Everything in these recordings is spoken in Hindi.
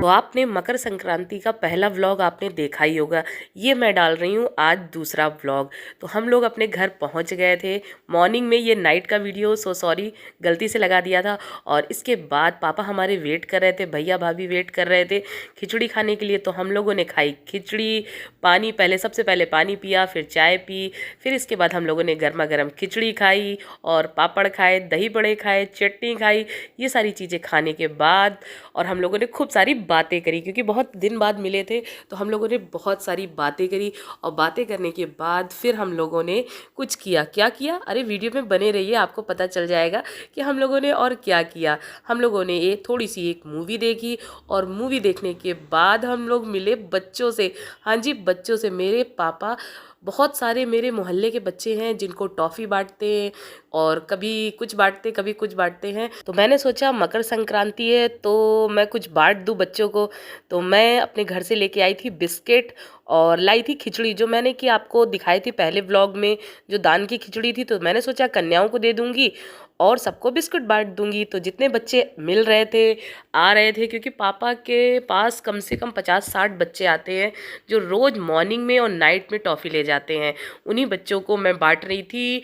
तो आपने मकर संक्रांति का पहला व्लॉग आपने देखा ही होगा। ये मैं डाल रही हूँ आज दूसरा व्लॉग। तो हम लोग अपने घर पहुँच गए थे मॉर्निंग में। ये नाइट का वीडियो सो सॉरी गलती से लगा दिया था। और इसके बाद पापा हमारे वेट कर रहे थे, भैया भाभी वेट कर रहे थे खिचड़ी खाने के लिए। तो हम लोगों ने खाई खिचड़ी, पानी, पहले सबसे पहले पानी पिया, फिर चाय पी, फिर इसके बाद हम लोगों ने गर्मा गर्म खिचड़ी खाई और पापड़ खाए, दही बड़े खाए, चटनी खाई। ये सारी चीज़ें खाने के बाद और हम लोगों ने खूब सारी बातें करी, क्योंकि बहुत दिन बाद मिले थे। तो हम लोगों ने बहुत सारी बातें करी और बातें करने के बाद फिर हम लोगों ने कुछ किया। क्या किया? अरे वीडियो में बने रहिए, आपको पता चल जाएगा कि हम लोगों ने और क्या किया। हम लोगों ने थोड़ी सी एक मूवी देखी और मूवी देखने के बाद हम लोग मिले बच्चों से। हाँ जी, बच्चों से। मेरे पापा बहुत सारे मेरे मोहल्ले के बच्चे हैं जिनको टॉफ़ी बांटते हैं और कभी कुछ बांटते कभी कुछ बांटते हैं। तो मैंने सोचा मकर संक्रांति है तो मैं कुछ बांट दूं बच्चों को। तो मैं अपने घर से लेके आई थी बिस्किट और लाई थी खिचड़ी, जो मैंने कि आपको दिखाई थी पहले व्लॉग में, जो दान की खिचड़ी थी। तो मैंने सोचा कन्याओं को दे दूंगी और सबको बिस्कुट बांट दूंगी। तो जितने बच्चे मिल रहे थे, आ रहे थे, क्योंकि पापा के पास कम से कम 50-60 बच्चे आते हैं जो रोज़ मॉर्निंग में और नाइट में टॉफ़ी ले जाते हैं। उन्हीं बच्चों को मैं बांट रही थी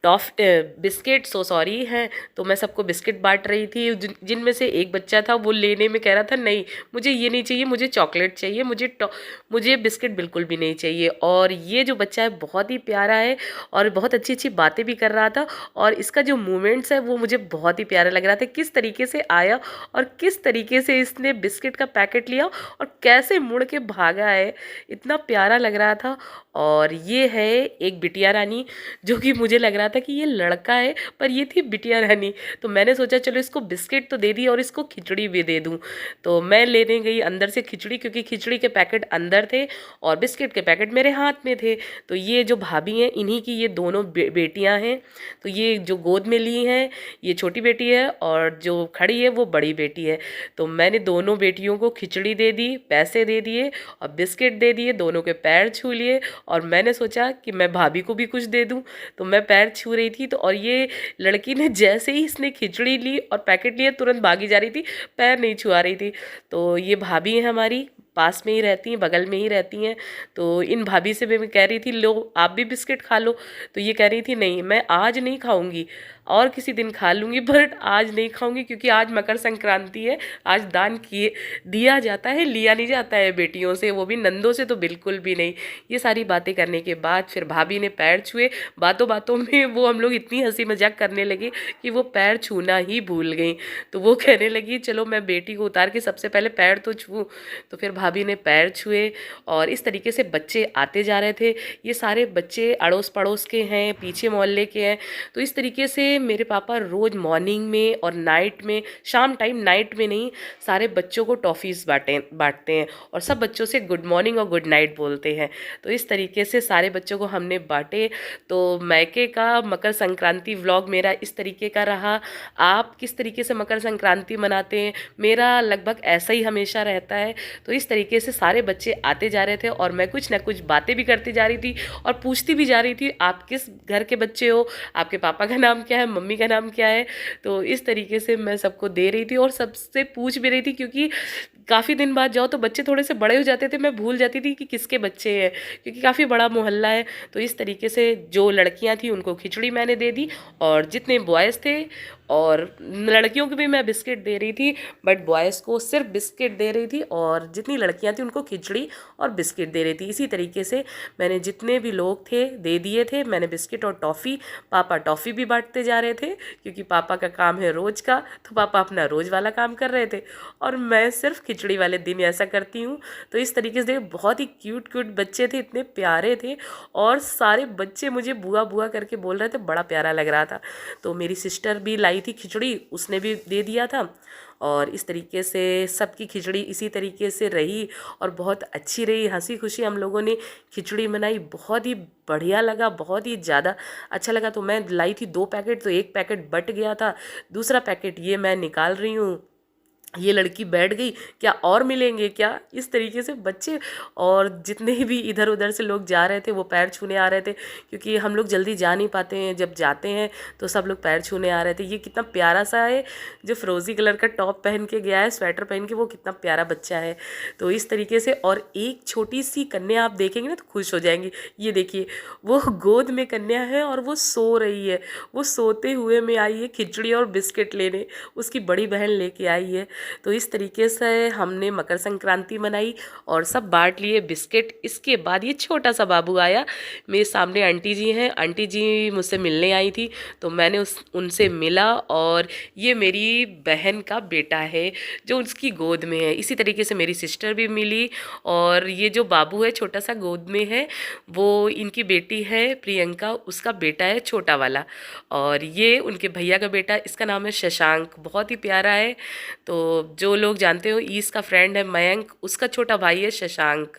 बिस्किट, सो सॉरी है। तो मैं सबको बिस्किट बांट रही थी। जिनमें से एक बच्चा था वो लेने में कह रहा था नहीं मुझे ये नहीं चाहिए, मुझे चॉकलेट चाहिए, मुझे बिस्किट बिल्कुल भी नहीं चाहिए। और ये जो बच्चा है बहुत ही प्यारा है और बहुत अच्छी अच्छी बातें भी कर रहा था। और इसका जो मूवमेंट्स है वो मुझे बहुत ही प्यारा लग रहा था, किस तरीके से आया और किस तरीके से इसने बिस्किट का पैकेट लिया और कैसे मुड़ के भागा है, इतना प्यारा लग रहा था। और ये है एक बिटिया रानी, जो कि मुझे लग रहा था कि ये लड़का है पर ये थी बिटिया रानी। तो मैंने सोचा चलो इसको बिस्किट तो दे दी और इसको खिचड़ी भी दे दूं। तो मैं लेने गई अंदर से खिचड़ी, क्योंकि खिचड़ी के पैकेट अंदर थे और बिस्किट के पैकेट मेरे हाथ में थे। तो ये जो भाभी हैं इन्हीं की ये दोनों बेटियां हैं। तो ये जो गोद में ली हैं ये छोटी बेटी है और जो खड़ी है वो बड़ी बेटी है। तो मैंने दोनों बेटियों को खिचड़ी दे दी, पैसे दे दिए और बिस्किट दे दिए, दोनों के पैर छू लिए। और मैंने सोचा कि मैं भाभी को भी कुछ दे दूं। तो मैं पैर छू रही थी तो और ये लड़की ने जैसे ही इसने खिचड़ी ली और पैकेट लिए तुरंत भागी जा रही थी, पैर नहीं छुआ रही थी। तो ये भाभी है हमारी, पास में ही रहती हैं, बगल में ही रहती हैं। तो इन भाभी से मैं कह रही थी लो आप भी बिस्किट खा लो। तो ये कह रही थी नहीं मैं आज नहीं खाऊंगी, और किसी दिन खा लूँगी बट आज नहीं खाऊंगी, क्योंकि आज मकर संक्रांति है, आज दान किए दिया जाता है, लिया नहीं जाता है बेटियों से, वो भी नंदों से तो बिल्कुल भी नहीं। ये सारी बातें करने के बाद फिर भाभी ने पैर छुए। बातों बातों में वो हम लोग इतनी हंसी मजाक करने लगे कि वो पैर छूना ही भूल गई। तो वो कहने लगी चलो मैं बेटी को उतार के सबसे पहले पैर तो छूऊं। तो फिर भाभी ने पैर छुए और इस तरीके से बच्चे आते जा रहे थे। ये सारे बच्चे अड़ोस पड़ोस के हैं, पीछे मोहल्ले के हैं। तो इस तरीके से मेरे पापा रोज़ मॉर्निंग में और नाइट में, शाम टाइम, नाइट में नहीं, सारे बच्चों को टॉफ़ीज़ बांटते हैं और सब बच्चों से गुड मॉर्निंग और गुड नाइट बोलते हैं। तो इस तरीके से सारे बच्चों को हमने बांटे। तो मैके का मकर संक्रांति व्लॉग मेरा इस तरीके का रहा। आप किस तरीके से मकर संक्रांति मनाते हैं? मेरा लगभग ऐसा ही हमेशा रहता है। तो इस तरीके से सारे बच्चे आते जा रहे थे और मैं कुछ ना कुछ बातें भी करती जा रही थी और पूछती भी जा रही थी आप किस घर के बच्चे हो, आपके पापा का नाम क्या है, मम्मी का नाम क्या है। तो इस तरीके से मैं सबको दे रही थी और सबसे पूछ भी रही थी, क्योंकि काफ़ी दिन बाद जाओ तो बच्चे थोड़े से बड़े हो जाते थे, मैं भूल जाती थी कि किसके बच्चे हैं, क्योंकि काफ़ी बड़ा मोहल्ला है। तो इस तरीके से जो लड़कियां थी उनको खिचड़ी मैंने दे दी और जितने बॉयज़ थे, और लड़कियों को भी मैं बिस्किट दे रही थी बट बॉयज़ को सिर्फ बिस्किट दे रही थी, और जितनी लड़कियां थी उनको खिचड़ी और बिस्किट दे रही थी। इसी तरीके से मैंने जितने भी लोग थे दे दिए थे। मैंने बिस्किट और टॉफ़ी, पापा टॉफ़ी भी बांटते जा रहे थे क्योंकि पापा का काम है रोज़ का, तो पापा अपना रोज़ वाला काम कर रहे थे और मैं सिर्फ खिचड़ी वाले दिन ऐसा करती हूँ। तो इस तरीके से बहुत ही क्यूट क्यूट बच्चे थे, इतने प्यारे थे और सारे बच्चे मुझे बुआ बुआ करके बोल रहे थे, बड़ा प्यारा लग रहा था। तो मेरी सिस्टर भी लाई थी खिचड़ी, उसने भी दे दिया था और इस तरीके से सबकी खिचड़ी इसी तरीके से रही और बहुत अच्छी रही। हंसी खुशी हम लोगों ने खिचड़ी बनाई, बहुत ही बढ़िया लगा, बहुत ही ज़्यादा अच्छा लगा। तो मैं लाई थी 2 पैकेट, तो एक पैकेट बट गया था, दूसरा पैकेट ये मैं निकाल रही हूँ ये लड़की बैठ गई, क्या और मिलेंगे क्या, इस तरीके से बच्चे और जितने भी इधर उधर से लोग जा रहे थे वो पैर छूने आ रहे थे, क्योंकि हम लोग जल्दी जा नहीं पाते हैं, जब जाते हैं तो सब लोग पैर छूने आ रहे थे। ये कितना प्यारा सा है, जो फ्रोज़ी कलर का टॉप पहन के गया है, स्वेटर पहन के, वो कितना प्यारा बच्चा है। तो इस तरीके से, और एक छोटी सी कन्या आप देखेंगे ना तो खुश हो जाएंगे। ये देखिए, वो गोद में कन्या है और वो सो रही है, वो सोते हुए में आई है खिचड़ी और बिस्किट लेने, उसकी बड़ी बहन लेके आई है। तो इस तरीके से हमने मकर संक्रांति मनाई और सब बांट लिए बिस्किट। इसके बाद ये छोटा सा बाबू आया, मेरे सामने आंटी जी हैं, आंटी जी मुझसे मिलने आई थी, तो मैंने उनसे मिला, और ये मेरी बहन का बेटा है जो उसकी गोद में है। इसी तरीके से मेरी सिस्टर भी मिली, और ये जो बाबू है छोटा सा गोद में है, वो इनकी बेटी है प्रियंका, उसका बेटा है छोटा वाला, और ये उनके भैया का बेटा, इसका नाम है शशांक, बहुत ही प्यारा है। तो जो लोग जानते हो, ईस का फ्रेंड है मयंक, उसका छोटा भाई है शशांक।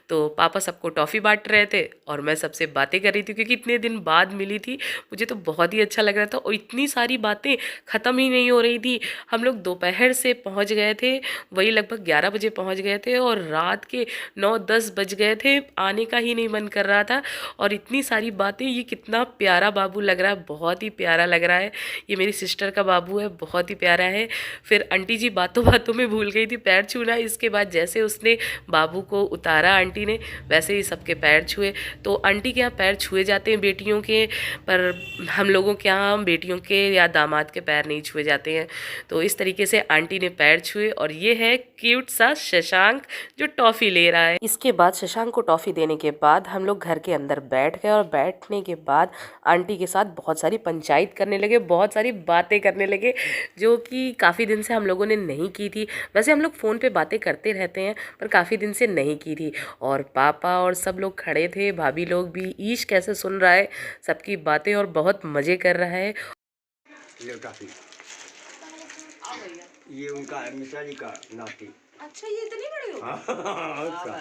तो पापा सबको टॉफ़ी बांट रहे थे और मैं सबसे बातें कर रही थी, क्योंकि इतने दिन बाद मिली थी, मुझे तो बहुत ही अच्छा लग रहा था, और इतनी सारी बातें ख़त्म ही नहीं हो रही थी। हम लोग दोपहर से पहुंच गए थे, वही लगभग 11 बजे पहुंच गए थे, और रात के 9-10 बज गए थे, आने का ही नहीं मन कर रहा था। और इतनी सारी बातें, ये कितना प्यारा बाबू लग रहा है, बहुत ही प्यारा लग रहा है। ये मेरी सिस्टर का बाबू है, बहुत ही प्यारा है। फिर आंटी जी बातों बातों में भूल गई थी पैर छूना। इसके बाद जैसे उसने बाबू को उतारा आंटी ने, वैसे ही सबके पैर छुए। तो आंटी के यहाँ पैर छुए जाते हैं बेटियों के, पर हम लोगों के यहाँ बेटियों के या दामाद के पैर नहीं छुए जाते हैं। तो इस तरीके से आंटी ने पैर छुए, और ये है क्यूट सा शशांक जो टॉफ़ी ले रहा है। इसके बाद शशांक को टॉफ़ी देने के बाद हम लोग घर के अंदर बैठ गए, और बैठने के बाद आंटी के साथ बहुत सारी पंचायत करने लगे, बहुत सारी बातें करने लगे, जो कि काफ़ी दिन से हम लोगों ने नहीं की थी। वैसे हम लोग फ़ोन पे बातें करते रहते हैं, पर काफ़ी दिन से नहीं की थी। और पापा और सब लोग खड़े थे, भाभी लोग भी। ईश कैसे सुन रहा है सबकी बातें और बहुत मज़े कर रहा है। ये उनका मिसाली का नाती। अच्छा, ये इतनी बड़ी हो? उसका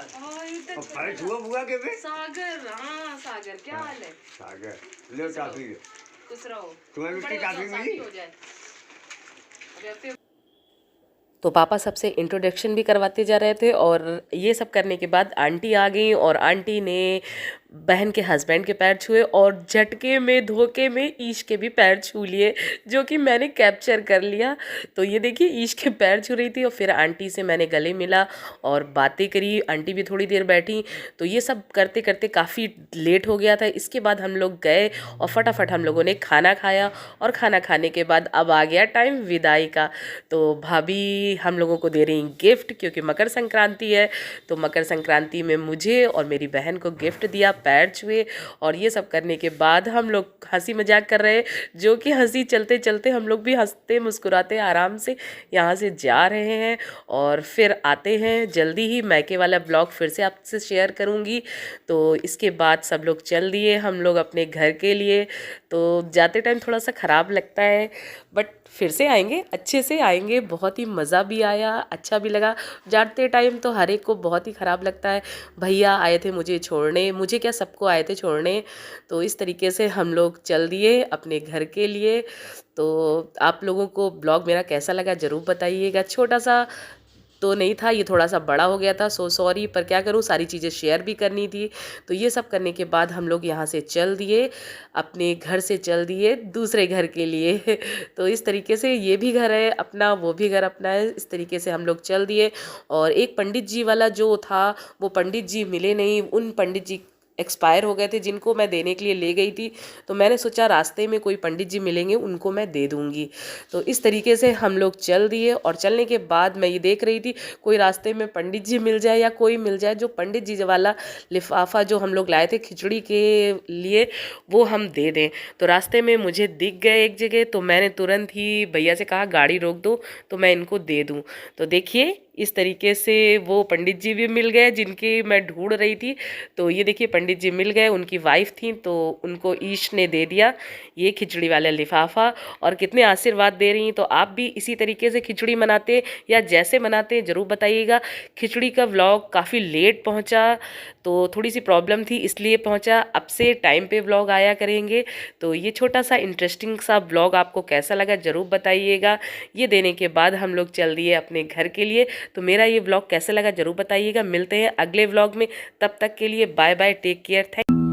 पैर छुआ बुआ के पे सागर, हाँ सागर, क्या हाल है? सागर ले टाफी खुश रहो, तुम्हें भी टाफी मिली। हो जाए। तो पापा सबसे इंट्रोडक्शन भी करवाते जा रहे थे, और ये सब करने के बाद आंटी आ गई, और आंटी ने बहन के हस्बैंड के पैर छुए, और झटके में धोखे में ईश के भी पैर छू लिए, जो कि मैंने कैप्चर कर लिया। तो ये देखिए, ईश के पैर छू रही थी, और फिर आंटी से मैंने गले मिला और बातें करी। आंटी भी थोड़ी देर बैठी। तो ये सब करते करते काफ़ी लेट हो गया था। इसके बाद हम लोग गए और फटाफट हम लोगों ने खाना खाया, और खाना खाने के बाद अब आ गया टाइम विदाई का। तो भाभी हम लोगों को दे रही गिफ्ट, क्योंकि मकर संक्रांति है। तो मकर संक्रांति में मुझे और मेरी बहन को गिफ्ट दिया, पैर छुए, और ये सब करने के बाद हम लोग हंसी मजाक कर रहे, जो कि हंसी चलते चलते हम लोग भी हंसते मुस्कुराते आराम से यहाँ से जा रहे हैं। और फिर आते हैं जल्दी ही, मैके वाला ब्लॉग फिर से आपसे शेयर करूँगी। तो इसके बाद सब लोग चल दिए हम लोग अपने घर के लिए। तो जाते टाइम थोड़ा सा ख़राब लगता है, बट फिर से आएंगे, अच्छे से आएंगे। बहुत ही मज़ा भी आया, अच्छा भी लगा। जाते टाइम तो हर एक को बहुत ही ख़राब लगता है। भैया आए थे मुझे छोड़ने, मुझे क्या सबको आए थे छोड़ने। तो इस तरीके से हम लोग चल दिए अपने घर के लिए। तो आप लोगों को ब्लॉग मेरा कैसा लगा ज़रूर बताइएगा। छोटा सा तो नहीं था, ये थोड़ा सा बड़ा हो गया था, सो सॉरी, पर क्या करूँ, सारी चीज़ें शेयर भी करनी थी। तो ये सब करने के बाद हम लोग यहाँ से चल दिए, अपने घर से चल दिए दूसरे घर के लिए। तो इस तरीके से ये भी घर है अपना, वो भी घर अपना है, इस तरीके से हम लोग चल दिए। और एक पंडित जी वाला जो था, वो पंडित जी मिले नहीं। उन पंडित जी एक्सपायर हो गए थे, जिनको मैं देने के लिए ले गई थी। तो मैंने सोचा रास्ते में कोई पंडित जी मिलेंगे, उनको मैं दे दूँगी। तो इस तरीके से हम लोग चल दिए, और चलने के बाद मैं ये देख रही थी कोई रास्ते में पंडित जी मिल जाए या कोई मिल जाए जो पंडित जी वाला लिफाफा जो हम लोग लाए थे खिचड़ी के लिए, वो हम दे दें। तो रास्ते में मुझे दिख गए एक जगह, तो मैंने तुरंत ही भैया से कहा गाड़ी रोक दो तो मैं इनको दे दूँ। तो देखिए, इस तरीके से वो पंडित जी भी मिल गए जिनकी मैं ढूंढ रही थी। तो ये देखिए पंडित जी मिल गए, उनकी वाइफ थी तो उनको ईश ने दे दिया ये खिचड़ी वाला लिफाफा, और कितने आशीर्वाद दे रही हैं। तो आप भी इसी तरीके से खिचड़ी मनाते या जैसे मनाते ज़रूर बताइएगा। खिचड़ी का व्लॉग काफ़ी लेट पहुंचा, तो थोड़ी सी प्रॉब्लम थी इसलिए पहुंचा। अब से टाइम पे व्लॉग आया करेंगे। तो ये छोटा सा इंटरेस्टिंग सा व्लॉग आपको कैसा लगा ज़रूर बताइएगा। ये देने के बाद हम लोग चल दिए अपने घर के लिए। तो मेरा ये व्लॉग कैसा लगा ज़रूर बताइएगा। मिलते हैं अगले व्लॉग में, तब तक के लिए bye bye, take care, thank